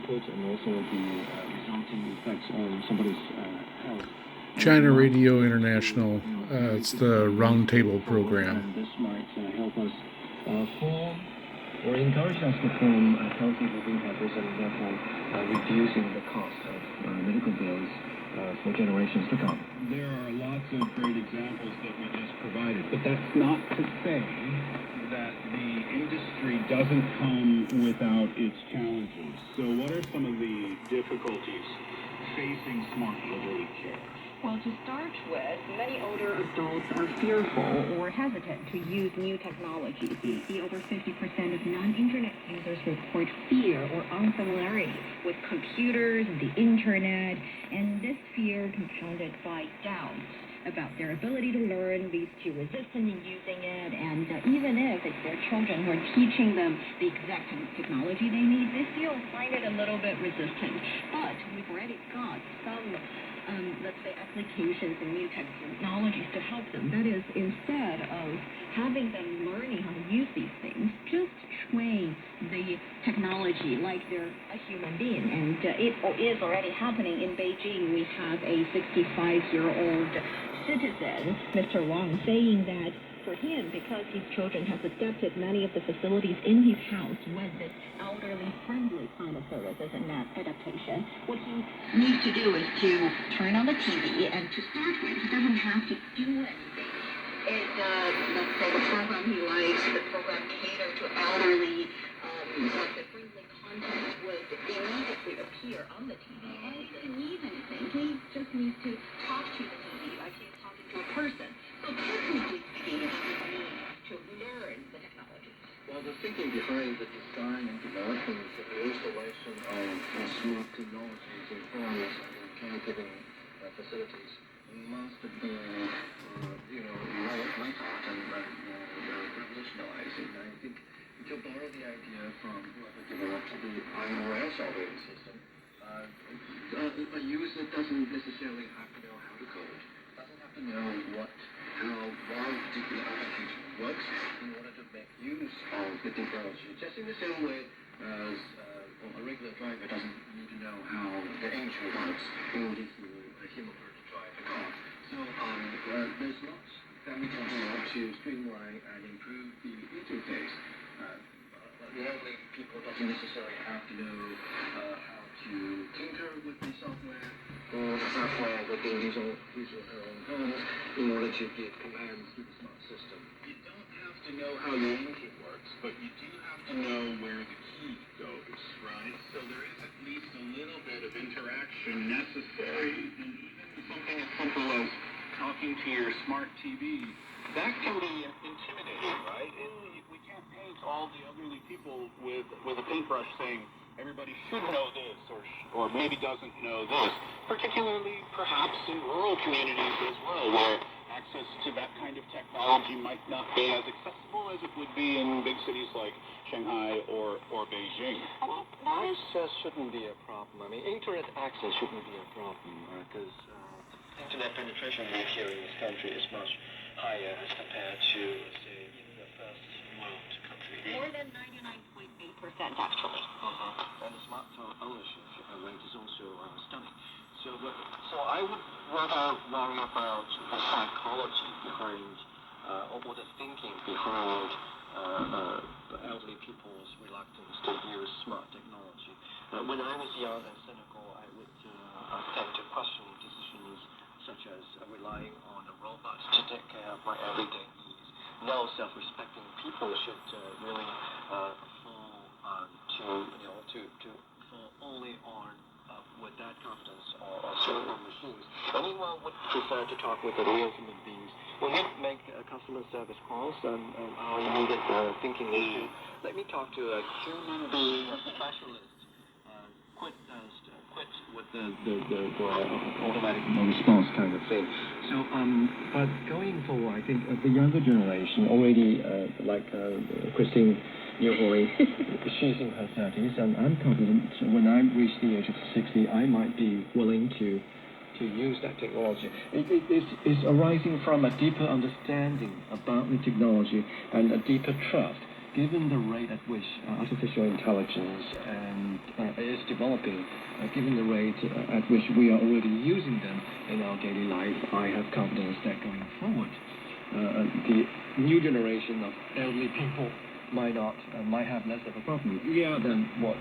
input and also the resulting effects on somebody's health. China Radio International, it's the Roundtable program. And this might help us form or encourage us to form healthy living habits and therefore reducing the cost of medical bills for generations to come. There are lots of great examples that we just provided, but that's not to say that the industry doesn't come without its challenges. So what are some of the difficulties facing smart elderly care? Well, to start with, many older adults are fearful or hesitant to use new technologies. You see, over 50% of non-internet users report fear or unfamiliarity with computers and the internet, and this fear compounded by doubts about their ability to learn leads to resistance in using it, and even if it's their children who are teaching them the exact technology they need, they still find it a little bit resistant. But we've already got some let's say, applications and new technologies to help them. That is, instead of having them learning how to use these things, just train the technology like they're a human being. And it is already happening in Beijing. We have a 65-year-old citizen, Mr. Wang, saying that for him, because his children have adapted many of the facilities in his house with this elderly-friendly kind of services and adaptation, what he needs to do is to turn on the TV, and to start with, he doesn't have to do anything. Let's say the program he likes, the program catered to elderly, the friendly content would immediately appear on the TV, and he doesn't need anything. He just needs to talk to the TV like he's talking to a person. So technically speaking, it's a need to learn the technology. Well, the thinking behind the design and development of the installation of smart technologies in homes and caregiving facilities must have been, light out and revolutionizing. I think to borrow the idea from whoever developed the iOS operating system, a user doesn't necessarily have to know how to code, doesn't have to know how one particular application works in order to make use of the technology. Just in the same way as a regular driver doesn't need to know how the engine works in order for him or her to drive a car. So there's lots that we can do to streamline and improve the interface. The elderly people doesn't necessarily have to know how to tinker with the software or the software within his or her own homes in order to give commands to the smart system. You don't have to know how your engine works, but you do have to know where the key goes, right? So there is at least a little bit of interaction necessary, and even something as simple as talking to your smart TV, that can be intimidating, right? We can't paint all the elderly people with a paintbrush saying everybody should know this or maybe doesn't know this, particularly perhaps in rural communities as well, where access to that kind of technology might not be as accessible as it would be in big cities like Shanghai or Beijing. Access shouldn't be a problem. I mean, internet access shouldn't be a problem because internet penetration rate here in this country is much higher as compared to, say, even the first world country. More than 99.8% actually. And the smartphone ownership rate is also stunning. So I would rather worry about the psychology behind, or the thinking behind the elderly people's reluctance to use smart technology. When I was young and cynical, I would tend to question decisions such as relying on a robot to take care of my everyday needs. No self-respecting people should really fall only on with that confidence or certain machines. Anyone would prefer to talk with the real human beings. When we make customer service calls on our immediate thinking issue, let me talk to a human being specialist. Quit with the automatic response kind of thing. So, but going forward, I think the younger generation already, like Christine Yeohoi, she's in her 30s, and I'm confident when I reach the age of 60, I might be willing to use that technology. It's arising from a deeper understanding about the technology and a deeper trust given the rate at which artificial intelligence is developing, given the rate at which we are already using them in our daily life, I have confidence that going forward, the new generation of elderly people might have less of a problem than what